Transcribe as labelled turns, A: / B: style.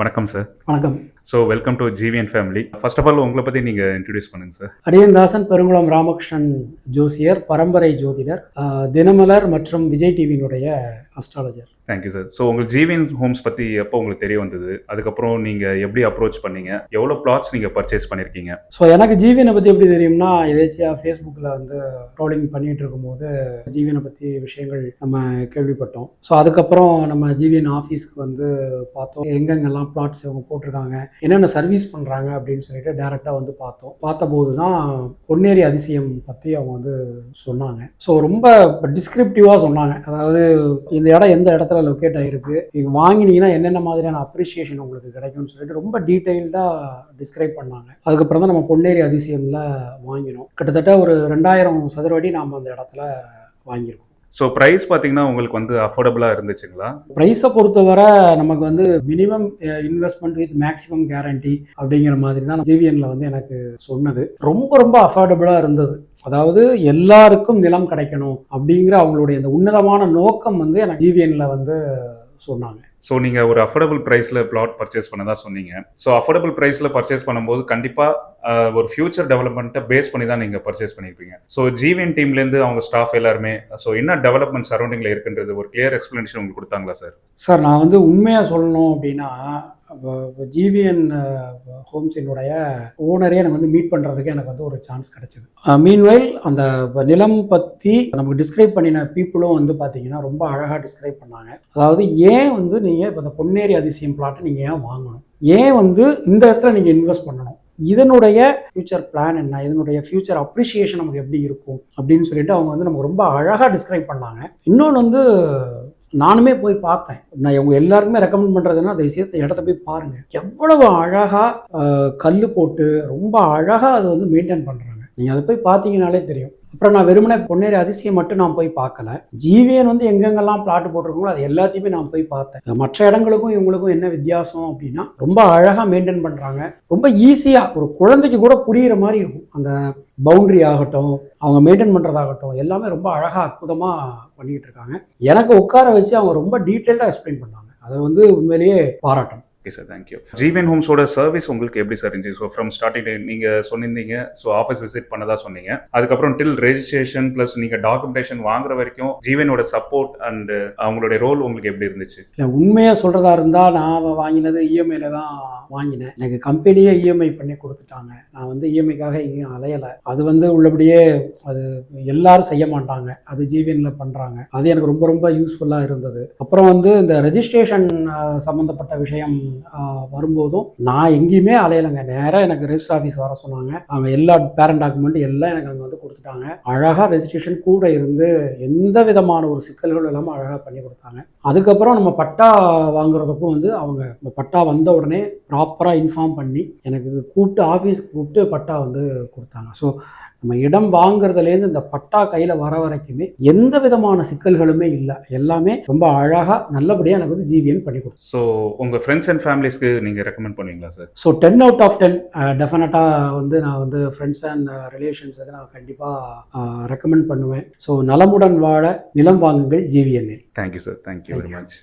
A: வணக்கம் சார்.
B: வணக்கம்.
A: So welcome to GVN family. First of all உங்களை பற்றி நீங்கள் இன்ட்ரடியூஸ் பண்ணுங்க சார்.
B: அடியந்தாசன் பெருங்குளம் ராமகிருஷ்ணன் ஜோசியர், பரம்பரை ஜோதிடர், தினமலர் மற்றும் விஜய் டிவியினுடைய அஸ்ட்ராலஜர்.
A: Thank you sir. ஸோ உங்களுக்கு ஜிவிஎன் ஹோம்ஸ் பற்றி எப்போ உங்களுக்கு தெரிய வந்தது, அதுக்கப்புறம் நீங்கள் எப்படி அப்ரோச் பண்ணீங்க, எவ்வளோ பிளாட்ஸ் நீங்கள் பர்ச்சேஸ் பண்ணியிருக்கீங்க?
B: ஸோ எனக்கு ஜிவிஎனை பற்றி எப்படி தெரியும்னா, எதேச்சியாக ஃபேஸ்புக்கில் வந்து ட்ரோலிங் பண்ணிகிட்டு இருக்கும்போது ஜிவிஎனை பற்றி விஷயங்கள் நம்ம கேள்விப்பட்டோம். ஸோ அதுக்கப்புறம் நம்ம ஜிவிஎன் ஆஃபீஸ்க்கு வந்து பார்த்தோம், எங்கெங்கெல்லாம் பிளாட்ஸ் அவங்க போட்டிருக்காங்க, என்னென்ன சர்வீஸ் பண்ணுறாங்க அப்படின்னு சொல்லிட்டு டேரெக்டாக வந்து பார்த்தோம். பார்த்தபோது தான் பொன்னேரி அதிசயம் பற்றி அவங்க வந்து சொன்னாங்க. ஸோ ரொம்ப டிஸ்கிரிப்டிவாக சொன்னாங்க. அதாவது இந்த இடம் எந்த இடத்துல லொக்கேட் ஆகிருக்கு, நீங்கள் வாங்கினீங்கன்னா என்னென்ன மாதிரியான அப்ரிஷியேஷன் உங்களுக்கு கிடைக்கும்னு சொல்லிட்டு ரொம்ப டீட்டெயில்டாக டிஸ்கிரைப் பண்ணாங்க. அதுக்கப்புறம் தான் நம்ம பொன்னேரி அதிசயமில் வாங்கினோம். கிட்டத்தட்ட ஒரு 2000 சதுர அடி நாம் அந்த இடத்துல வாங்கியிருக்கோம்.
A: ஸோ ப்ரைஸ் பார்த்தீங்கன்னா உங்களுக்கு வந்து அஃபோர்டபுளாக இருந்துச்சுங்களா?
B: ப்ரைஸை பொறுத்தவரை நமக்கு வந்து minimum investment with maximum guarantee அப்படிங்கிற மாதிரி தான் ஜிவிஎன்ல வந்து எனக்கு சொன்னது. ரொம்ப ரொம்ப அஃபோர்டபுளாக இருந்தது. அதாவது எல்லாருக்கும் நிலம் கிடைக்கணும் அப்படிங்கிற அவங்களுடைய இந்த உன்னதமான நோக்கம் வந்து எனக்கு ஜிவிஎன்ல வந்து சொன்னாங்க.
A: ஸோ நீங்கள் ஒரு அஃபோர்டபுள் ப்ரைஸில் பிளாட் பர்ச்சேஸ் பண்ணதா சொன்னீங்க. ஸோ அஃபோர்டபுள் ப்ரைஸில் பர்ச்சேஸ் பண்ணும்போது கண்டிப்பாக ஒரு ஃபியூச்சர் டெவலப்மெண்ட்டை பேஸ் பண்ணி தான் நீங்கள் பர்ச்சேஸ் பண்ணியிருப்பீங்க. ஸோ ஜிவிஎன் டீம்லேருந்து அவங்க ஸ்டாஃப் எல்லாருமே ஸோ என்ன டெவலப்மெண்ட் சரௌண்டிங்கில் இருக்குன்றது ஒரு கிளியர் எக்ஸ்பிளனேஷன் உங்களுக்கு கொடுத்தாங்களா சார்?
B: சார், நான் வந்து உண்மையாக சொல்லணும் அப்படின்னா, ஜிவிஎன் ஹோம்ஸினுடைய ஓனரே எனக்கு வந்து மீட் பண்ணுறதுக்கு எனக்கு வந்து ஒரு சான்ஸ் கிடச்சிது. மீன்வைல் அந்த நிலம் பற்றி நமக்கு டிஸ்கிரைப் பண்ணின பீப்புளும் வந்து பார்த்தீங்கன்னா ரொம்ப அழகாக டிஸ்கிரைப் பண்ணாங்க. அதாவது ஏன் வந்து நீங்கள் இப்போ இந்த பொன்னேரி அதிசயம் பிளாட்டை நீங்கள் ஏன் வாங்கணும், ஏன் வந்து இந்த இடத்துல நீங்கள் இன்வெஸ்ட் பண்ணணும், இதனுடைய ஃபியூச்சர் பிளான் என்ன, இதனுடைய ஃபியூச்சர் அப்ரிஷியேஷன் நமக்கு எப்படி இருக்கும் அப்படின்னு சொல்லிட்டு அவங்க வந்து நமக்கு ரொம்ப அழகாக டிஸ்கிரைப் பண்ணாங்க. இன்னொன்று வந்து நானுமே போய் பார்த்தேன். நான் இவங்க எல்லாருக்குமே ரெக்கமெண்ட் பண்ணுறதுன்னா அந்த இடத்த போய் பாருங்கள். எவ்வளவு அழகாக கல் போட்டு ரொம்ப அழகாக அதை வந்து மெயின்டைன் பண்ணுறாங்க. நீங்கள் அதை போய் பார்த்தீங்கனாலே தெரியும். அப்புறம் நான் வெறுமனே பொன்னேரி அதிசயம் மட்டும் நான் போய் பார்க்கல, ஜிவிஎன் வந்து எங்கெங்கெல்லாம் பிளாட் போட்டிருக்கோங்களோ அது எல்லாத்தையுமே நான் போய் பார்த்தேன். மற்ற இடங்களுக்கும் இவங்களுக்கும் என்ன வித்தியாசம் அப்படின்னா, ரொம்ப அழகாக மெயின்டைன் பண்ணுறாங்க. ரொம்ப ஈஸியாக ஒரு குழந்தைக்கு கூட புரிகிற மாதிரி இருக்கும். அந்த பவுண்ட்ரி ஆகட்டும், அவங்க மெயின்டைன் பண்ணுறதாகட்டும், எல்லாமே ரொம்ப அழகாக அற்புதமாக பண்ணிக்கிட்டு இருக்காங்க. எனக்கு உட்கார வச்சு அவங்க ரொம்ப டீட்டெயில்டாக எக்ஸ்பிளைன் பண்ணாங்க. அதை வந்து உண்மையிலேயே பாராட்டணும்.
A: Okay sir, thank you. ஜிவிஎன் ஹோம்ஸோட சர்வீஸ் உங்களுக்கு எப்படி சார் இருந்துச்சு? ஸோ ஃப்ரம் ஸ்டார்டிங் நீங்கள் சொன்னிருந்தீங்க, ஸோ ஆஃபீஸ் விசிட் பண்ணதா சொன்னீங்க, அதுக்கப்புறம் டில் ரெஜிஸ்ட்ரேஷன் ப்ளஸ் நீங்கள் டாக்குமெண்டேஷன் வாங்குற வரைக்கும் ஜிவிஎனோட சப்போர்ட் அண்ட் அவங்களுடைய ரோல் உங்களுக்கு எப்படி இருந்துச்சு?
B: இல்லை, உண்மையாக சொல்கிறதா இருந்தால் நான் வாங்கினது இஎம்ஐயில் தான் வாங்கினேன். எனக்கு கம்பெனியே இஎம்ஐ பண்ணி கொடுத்துட்டாங்க. நான் வந்து இஎம்ஐக்காக எங்கேயும் அலையலை. அது வந்து உள்ளபடியே அது எல்லாரும் செய்ய மாட்டாங்க, அது ஜிவிஎன்ல பண்ணுறாங்க. அது எனக்கு ரொம்ப ரொம்ப யூஸ்ஃபுல்லாக இருந்தது. அப்புறம் வந்து இந்த ரெஜிஸ்ட்ரேஷன் சம்மந்தப்பட்ட விஷயம் வரும்போதும் நான் எங்கேயுமே அலையலைங்க. நேராக எனக்கு ரெஜிஸ்டர் ஆஃபீஸ் வர சொன்னாங்க. அவங்க எல்லா பேரண்ட் டாக்குமெண்ட் எல்லாம் எனக்கு அங்கே வந்து கொடுத்துட்டாங்க. அழகாக ரெஜிஸ்ட்ரேஷன் கூட இருந்து எந்த விதமான ஒரு சிக்கல்கள் இல்லாமல் அழகாக பண்ணி கொடுத்தாங்க. அதுக்கப்புறம் நம்ம பட்டா வாங்குறதுக்கும் வந்து அவங்க பட்டா வந்த உடனே ப்ராப்பராக இன்ஃபார்ம் பண்ணி எனக்கு கூப்பிட்டு ஆஃபீஸ்க்கு கூப்பிட்டு பட்டா வந்து கொடுத்தாங்க. ஸோ நம்ம இடம் வாங்குறதுலேருந்து இந்த பட்டா கையில் வர வரைக்குமே எந்த விதமான சிக்கல்களுமே இல்லை. எல்லாமே ரொம்ப அழகாக நல்லபடியாக எனக்கு வந்து ஜிவிஎன் பண்ணி கொடுத்தோம்.
A: ஸோ உங்கள் ஃப்ரெண்ட்ஸ் அண்ட் ஃபேமிலிஸ்க்கு நீங்கள் ரெக்கமெண்ட் பண்ணுவீங்களா சார்?
B: ஸோ 10 out of 10 டெஃபினட்டாக வந்து நான் வந்து ஃப்ரெண்ட்ஸ் அண்ட் ரிலேஷன்ஸுக்கு நான் கண்டிப்பாக ரெக்கமெண்ட் பண்ணுவேன். ஸோ நலமுடன் வாழ நிலம் வாங்குங்கள் GVN.
A: Thank you sir, thank you very much.